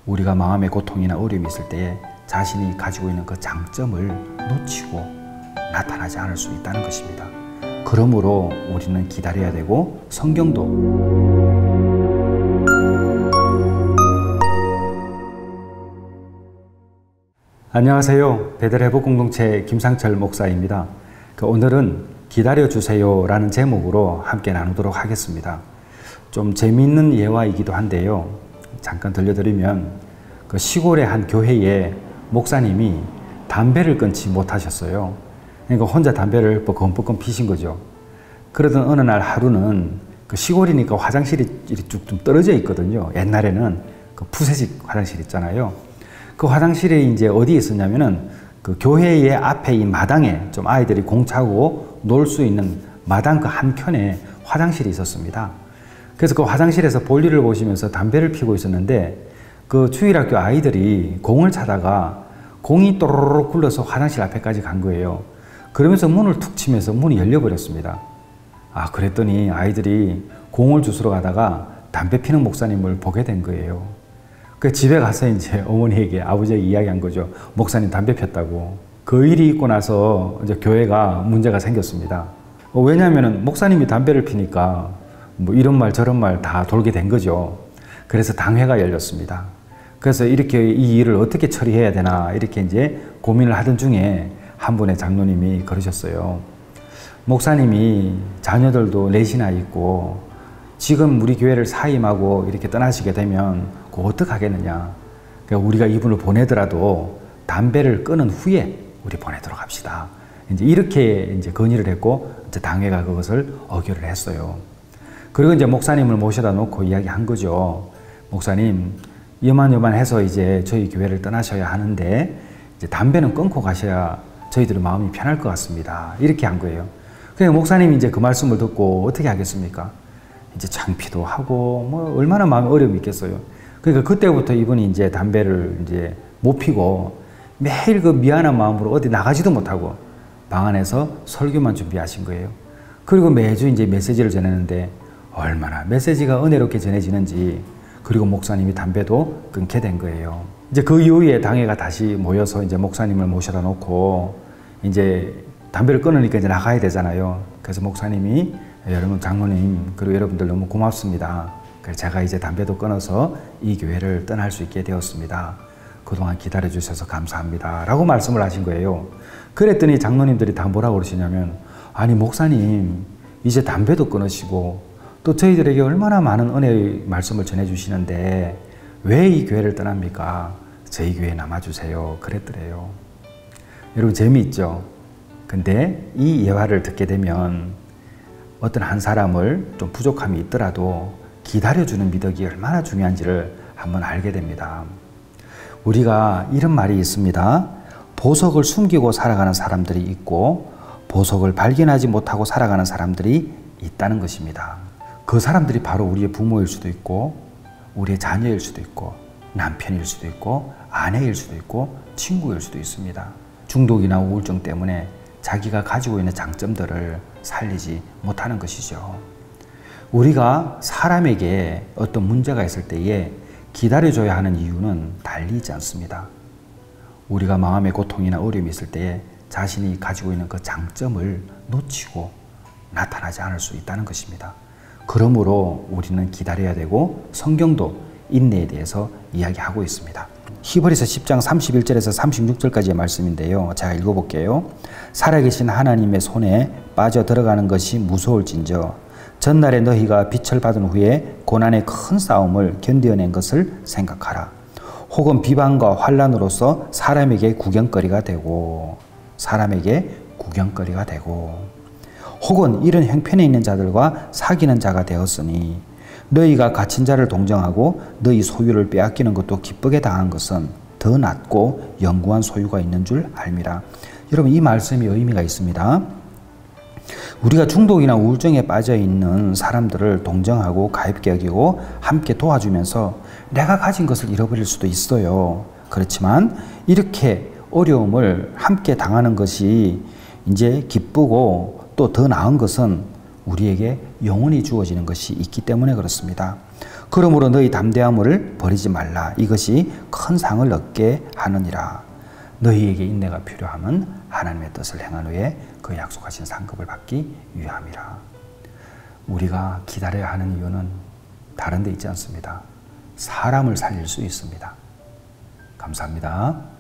우리가 마음의 고통이나 어려움이 있을 때에 자신이 가지고 있는 그 장점을 놓치고 나타나지 않을 수 있다는 것입니다. 그러므로 우리는 기다려야 되고, 성경도 안녕하세요. 베델회복공동체 김상철 목사입니다. 오늘은 기다려주세요 라는 제목으로 함께 나누도록 하겠습니다. 좀 재미있는 예화이기도 한데요. 잠깐 들려드리면, 그 시골의 한 교회에 목사님이 담배를 끊지 못하셨어요. 그러니까 혼자 담배를 뻐끔뻐끔 피신 거죠. 그러던 어느 날 하루는, 그 시골이니까 화장실이 쭉 좀 떨어져 있거든요. 옛날에는 그 푸세식 화장실 있잖아요. 그 화장실이 이제 어디에 있었냐면은 그 교회의 앞에 이 마당에 좀 아이들이 공 차고 놀 수 있는 마당 그 한켠에 화장실이 있었습니다. 그래서 그 화장실에서 볼일을 보시면서 담배를 피우고 있었는데, 그 주일학교 아이들이 공을 차다가 공이 또르르 굴러서 화장실 앞에까지 간 거예요. 그러면서 문을 툭 치면서 문이 열려버렸습니다. 그랬더니 아이들이 공을 주스러 가다가 담배 피는 목사님을 보게 된 거예요. 그 집에 가서 이제 어머니에게, 아버지에게 이야기한 거죠. 목사님 담배 폈다고. 그 일이 있고 나서 이제 교회가 문제가 생겼습니다. 왜냐하면 목사님이 담배를 피니까 뭐 이런 말 저런 말 다 돌게 된 거죠. 그래서 당회가 열렸습니다. 그래서 이렇게 이 일을 어떻게 처리해야 되나 이렇게 이제 고민을 하던 중에 한 분의 장로님이 그러셨어요. 목사님이 자녀들도 넷이나 있고 지금 우리 교회를 사임하고 이렇게 떠나시게 되면 그거 어떡하겠느냐. 그러니까 우리가 이분을 보내더라도 담배를 끊은 후에 우리 보내도록 합시다. 이제 이렇게 이제 건의를 했고, 이제 당회가 그것을 의결을 했어요. 그리고 이제 목사님을 모셔다 놓고 이야기한 거죠. 목사님, 요만요만해서 이제 저희 교회를 떠나셔야 하는데 이제 담배는 끊고 가셔야 저희들의 마음이 편할 것 같습니다. 이렇게 한 거예요. 그러니까 목사님이 이제 그 말씀을 듣고 어떻게 하겠습니까? 이제 창피도 하고 뭐 얼마나 마음에 어려움이 있겠어요. 그러니까 그때부터 이분이 이제 담배를 이제 못 피고 매일 그 미안한 마음으로 어디 나가지도 못하고 방 안에서 설교만 준비하신 거예요. 그리고 매주 이제 메시지를 전했는데 얼마나 메시지가 은혜롭게 전해지는지, 그리고 목사님이 담배도 끊게 된 거예요. 이제 그 이후에 당회가 다시 모여서 이제 목사님을 모셔다 놓고 이제 담배를 끊으니까 이제 나가야 되잖아요. 그래서 목사님이, 여러분 장로님 그리고 여러분들 너무 고맙습니다. 그래서 제가 이제 담배도 끊어서 이 교회를 떠날 수 있게 되었습니다. 그동안 기다려 주셔서 감사합니다 라고 말씀을 하신 거예요. 그랬더니 장로님들이 다 뭐라고 그러시냐면, 아니 목사님 이제 담배도 끊으시고 또 저희들에게 얼마나 많은 은혜의 말씀을 전해주시는데 왜 이 교회를 떠납니까? 저희 교회에 남아주세요 그랬더래요. 여러분 재미있죠? 근데 이 예화를 듣게 되면 어떤 한 사람을 좀 부족함이 있더라도 기다려주는 미덕이 얼마나 중요한지를 한번 알게 됩니다. 우리가 이런 말이 있습니다. 보석을 숨기고 살아가는 사람들이 있고 보석을 발견하지 못하고 살아가는 사람들이 있다는 것입니다. 그 사람들이 바로 우리의 부모일 수도 있고 우리의 자녀일 수도 있고 남편일 수도 있고 아내일 수도 있고 친구일 수도 있습니다. 중독이나 우울증 때문에 자기가 가지고 있는 장점들을 살리지 못하는 것이죠. 우리가 사람에게 어떤 문제가 있을 때에 기다려줘야 하는 이유는 달리 있지 않습니다. 우리가 마음의 고통이나 어려움이 있을 때에 자신이 가지고 있는 그 장점을 놓치고 나타나지 않을 수 있다는 것입니다. 그러므로 우리는 기다려야 되고, 성경도 인내에 대해서 이야기하고 있습니다. 히브리서 10장 31절에서 36절까지의 말씀인데요. 제가 읽어볼게요. 살아계신 하나님의 손에 빠져 들어가는 것이 무서울진저 전날에 너희가 빛을 받은 후에 고난의 큰 싸움을 견뎌낸 것을 생각하라. 혹은 비방과 환난으로서 사람에게 구경거리가 되고 혹은 이런 형편에 있는 자들과 사귀는 자가 되었으니 너희가 갇힌 자를 동정하고 너희 소유를 빼앗기는 것도 기쁘게 당한 것은 더 낫고 영구한 소유가 있는 줄 알미라. 여러분 이 말씀이 의미가 있습니다. 우리가 중독이나 우울증에 빠져 있는 사람들을 동정하고 가입게 여기고 함께 도와주면서 내가 가진 것을 잃어버릴 수도 있어요. 그렇지만 이렇게 어려움을 함께 당하는 것이 이제 기쁘고 또 더 나은 것은 우리에게 영원히 주어지는 것이 있기 때문에 그렇습니다. 그러므로 너희 담대함을 버리지 말라. 이것이 큰 상을 얻게 하느니라. 너희에게 인내가 필요함은 하나님의 뜻을 행한 후에 그 약속하신 상급을 받기 위함이라. 우리가 기다려야 하는 이유는 다른 데 있지 않습니다. 사람을 살릴 수 있습니다. 감사합니다.